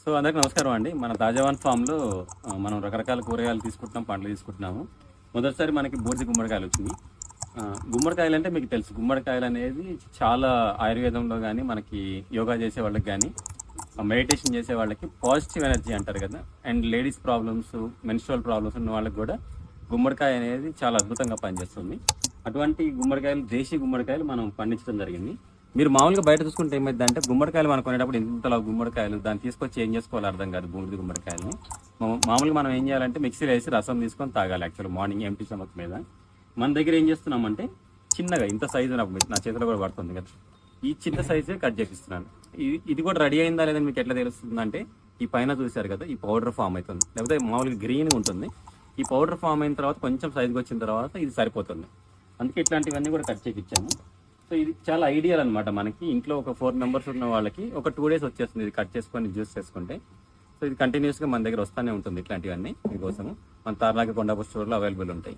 So అందరికీ నమస్కారం అండి. మన తాజావాన్ ఫామ్లో మనం రకరకాల కూరగాయలు తీసుకుంటున్నాం, పండ్లు తీసుకుంటున్నాము. మొదటిసారి మనకి బూడిద గుమ్మడికాయలు వచ్చినాయి. గుమ్మడికాయలు అంటే మీకు తెలుసు, గుమ్మడికాయలు అనేది చాలా ఆయుర్వేదంలో కానీ మనకి యోగా చేసే వాళ్ళకి కానీ మెడిటేషన్ చేసే వాళ్ళకి పాజిటివ్ ఎనర్జీ అంటారు కదా. And ladies problems, menstrual problems ఉన్న వాళ్ళకి కూడా గుమ్మడికాయ అనేది చాలా అద్భుతంగా పనిచేస్తుంది. అటువంటి గుమ్మడికాయలు, దేశీ గుమ్మడికాయలు మనం పండించడం జరిగింది. మీరు మామూలుగా బయట చూసుకుంటే ఏమైంది అంటే గుమ్మడికాయలు మనం కొనేటప్పుడు ఇంతలా గుమ్మడికాయలు దాన్ని తీసుకొచ్చి ఏం చేసుకోవాలో అర్థం కాదు. బూడిద గుమ్మడికాయలని మామూలుగా మనం ఏం చేయాలంటే మిక్సీలో వేసి రసం తీసుకొని తాగాలి. యాక్చువల్ మార్నింగ్ ఎంటీ స్టమక్ మీద. మన దగ్గర ఏం చేస్తున్నామంటే చిన్నగా ఇంత సైజు నా చేతిలో కూడా పడుతుంది కదా, ఈ చిన్న సైజే కట్ చేపిస్తున్నాను. ఇది కూడా రెడీ అయిందా లేదని మీకు ఎట్లా తెలుస్తుందంటే ఈ పైన చూశారు కదా, ఈ పౌడర్ ఫామ్ అవుతుంది. లేకపోతే మామూలుగా గ్రీన్గా ఉంటుంది. ఈ పౌడర్ ఫామ్ అయిన తర్వాత కొంచెం సైజుకి వచ్చిన తర్వాత ఇది సరిపోతుంది. అందుకే ఇట్లాంటివన్నీ కూడా కట్ చేయించాము. సో ఇది చాలా ఐడియల్ అనమాట. మనకి ఇంట్లో ఒక 4 మెంబర్స్ ఉన్న వాళ్ళకి ఒక 2 days వచ్చేస్తుంది ఇది కట్ చేసుకొని జ్యూస్ చేసుకుంటే. సో ఇది కంటిన్యూస్గా మన దగ్గర వస్తూనే ఉంటుంది. ఇట్లాంటివన్నీ మీకోసము మన తార్నాక కొండాపూర్ స్టోర్లో అవైలబుల్ ఉంటాయి.